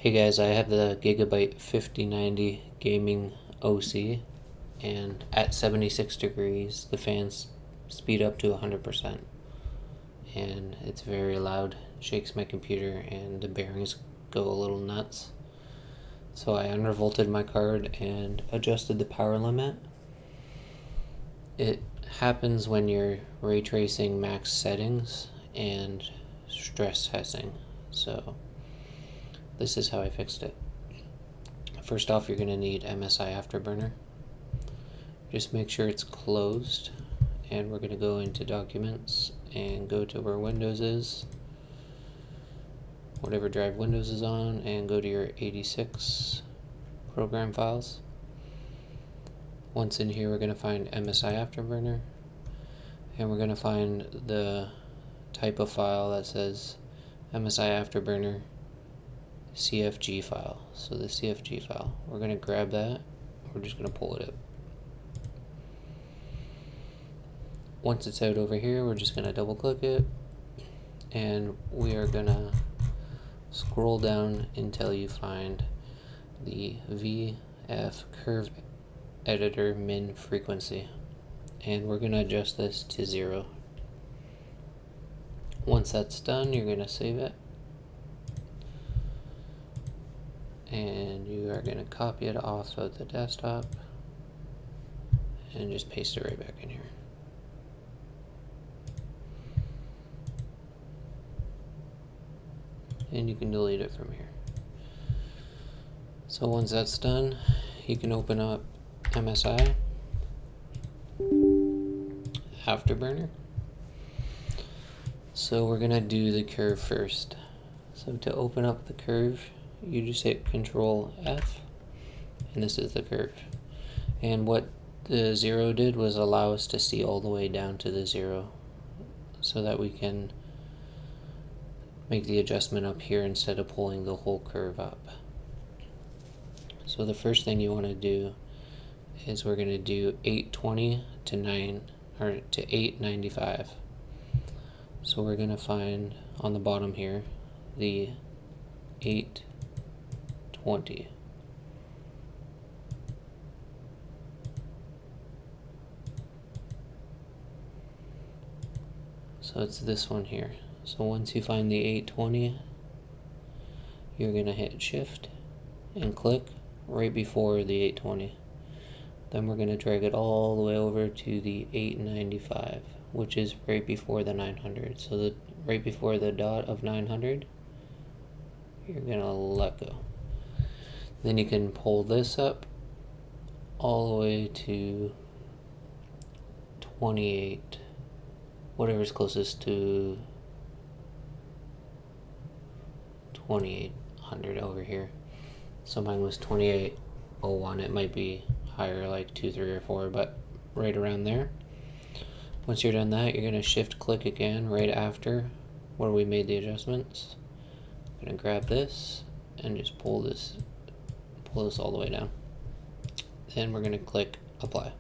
Hey guys, I have the Gigabyte 5090 gaming OC, and at 76 degrees the fans speed up to 100%, and it's very loud, shakes my computer, and the bearings go a little nuts. So I undervolted my card and adjusted the power limit. It happens when you're ray tracing max settings and stress testing, so this is how I fixed it. First off, you're going to need MSI Afterburner. Just make sure it's closed, and we're going to go into Documents and go to where Windows is, whatever drive Windows is on, and go to your 86 program files. Once in here, we're going to find MSI Afterburner, and we're going to find the type of file that says MSI Afterburner CFG file. So the CFG file, we're going to grab that, we're just going to pull it out. Once it's out over here, we're just going to double click it, and we are going to scroll down until you find the VF curve editor min frequency, and we're going to adjust this to 0. Once that's done, you're going to save it, and you are going to copy it off of the desktop and just paste it right back in here. And you can delete it from here. So once that's done, you can open up MSI Afterburner. So we're gonna do the curve first. So to open up the curve, you just hit Control F, and this is the curve. And what the 0 did was allow us to see all the way down to the 0, so that we can make the adjustment up here instead of pulling the whole curve up. So the first thing you want to do is we're going to do 820 to 895. So we're going to find on the bottom here the 820. So it's this one here. So once you find the 820, you're going to hit Shift and click right before the 820. Then we're going to drag it all the way over to the 895, which is right before the 900. So right before the dot of 900, you're going to let go. Then you can pull this up all the way to 28, whatever's closest to 2800 over here. So mine was 2801. It might be higher, like 2, 3, or 4, but right around there. Once you're done that, you're going to shift click again right after where we made the adjustments. I'm going to grab this and just pull this all the way down. Then we're going to click apply,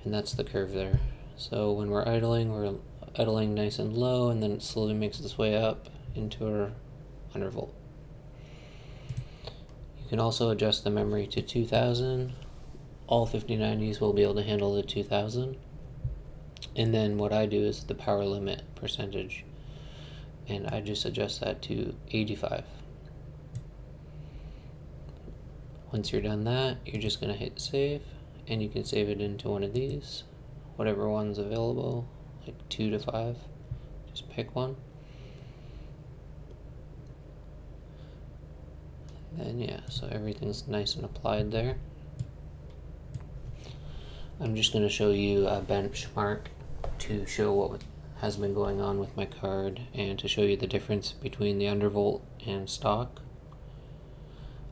and that's the curve there. So when we're idling nice and low, and then it slowly makes its way up into our undervolt. You can also adjust the memory to 2000. All 5090s will be able to handle the 2000. And then what I do is the power limit percentage, and I just adjust that to 85. Once you're done that, you're just going to hit save, and you can save it into one of these, whatever one's available, like 2 to 5. Just pick one. And yeah, so everything's nice and applied there. I'm just going to show you a benchmark to show what has been going on with my card, and to show you the difference between the undervolt and stock.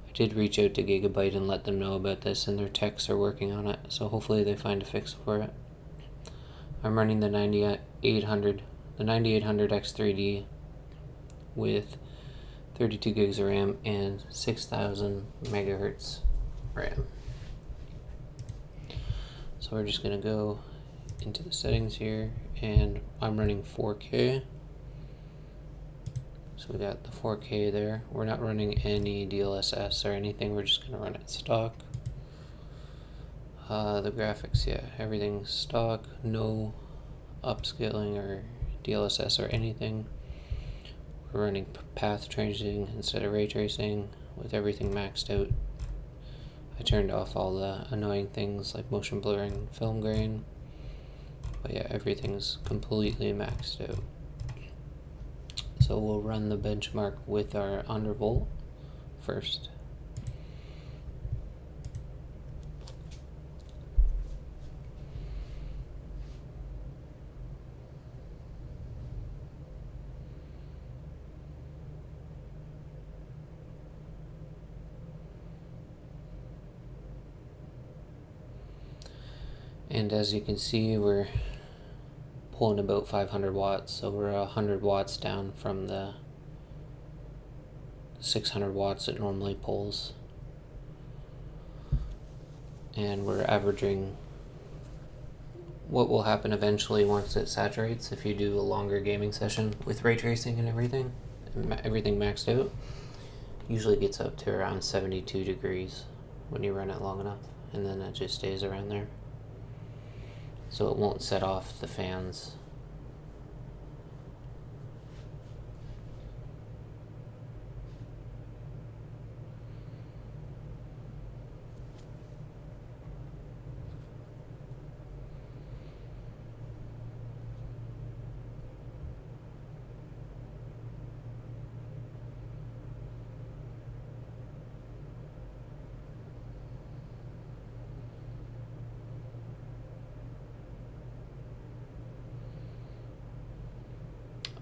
I did reach out to Gigabyte and let them know about this, and their techs are working on it, so hopefully they find a fix for it. I'm running the 9800 X3D with 32 gigs of RAM and 6000 megahertz RAM. So we're just going to go into the settings here, and I'm running 4K. So So we got the 4K there. We're not running any DLSS or anything, we're just gonna run it stock. The graphics, yeah, everything's stock, no upscaling or DLSS or anything. We're running path tracing instead of ray tracing with everything maxed out. I turned off all the annoying things like motion blurring, film grain, but yeah, everything's completely maxed out. So we'll run the benchmark with our undervolt first. And as you can see, we're pulling about 500 watts, so we're 100 watts down from the 600 watts it normally pulls. And we're averaging what will happen eventually once it saturates. If you do a longer gaming session with ray tracing and everything maxed out, usually gets up to around 72 degrees when you run it long enough, and then it just stays around there. So it won't set off the fans.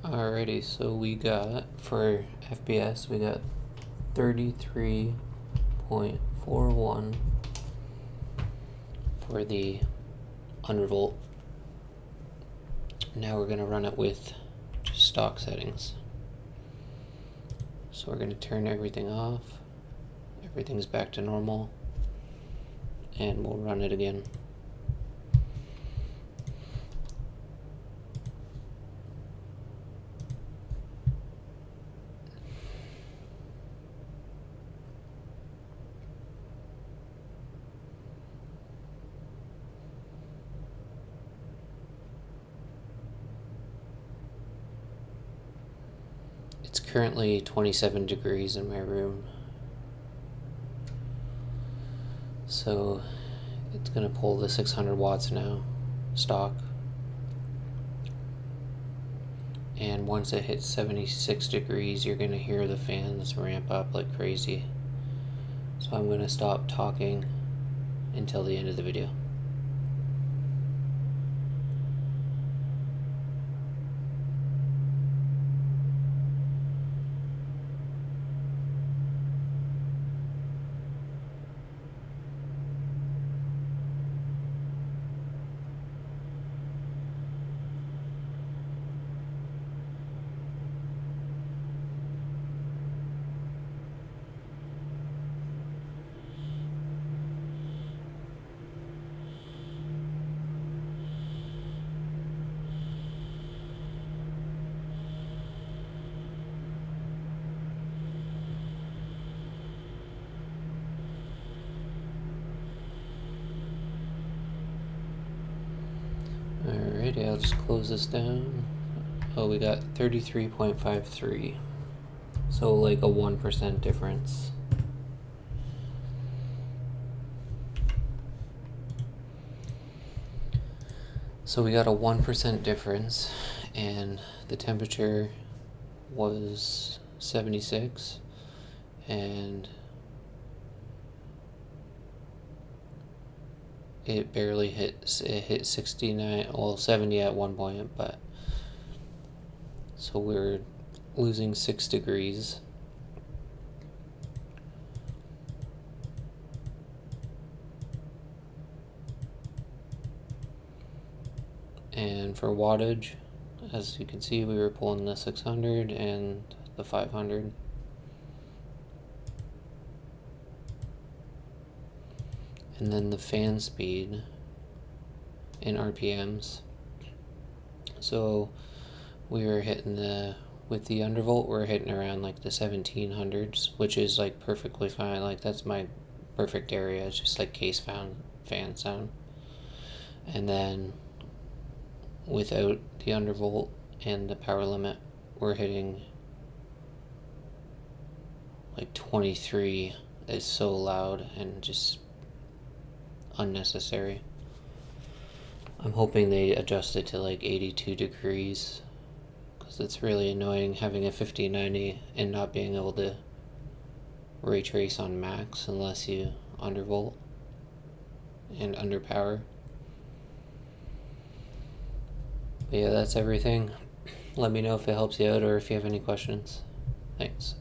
Alrighty, so we got, for FPS, we got 33.41 for the undervolt. Now we're going to run it with just stock settings. So we're going to turn everything off, everything's back to normal, and we'll run it again. It's currently 27 degrees in my room, so it's going to pull the 600 watts now, stock. And once it hits 76 degrees, you're going to hear the fans ramp up like crazy. So I'm going to stop talking until the end of the video. Alrighty, I'll just close this down. Oh, we got 33.53. So like a 1% difference. So we got a 1% difference, and the temperature was 76, and it barely hit, it hit 69, well 70 at one point, but so we're losing 6 degrees. And for wattage, as you can see, we were pulling the 600 and the 500. And then the fan speed in RPMs. So we were hitting the with the undervolt, we're hitting around like the 1700s, which is like perfectly fine. Like that's my perfect area. It's just like fan sound. And then without the undervolt and the power limit, we're hitting like 23 is so loud and just unnecessary. I'm hoping they adjust it to like 82 degrees, because it's really annoying having a 5090 and not being able to ray trace on max unless you undervolt and underpower. But yeah, that's everything. Let me know if it helps you out or if you have any questions. Thanks.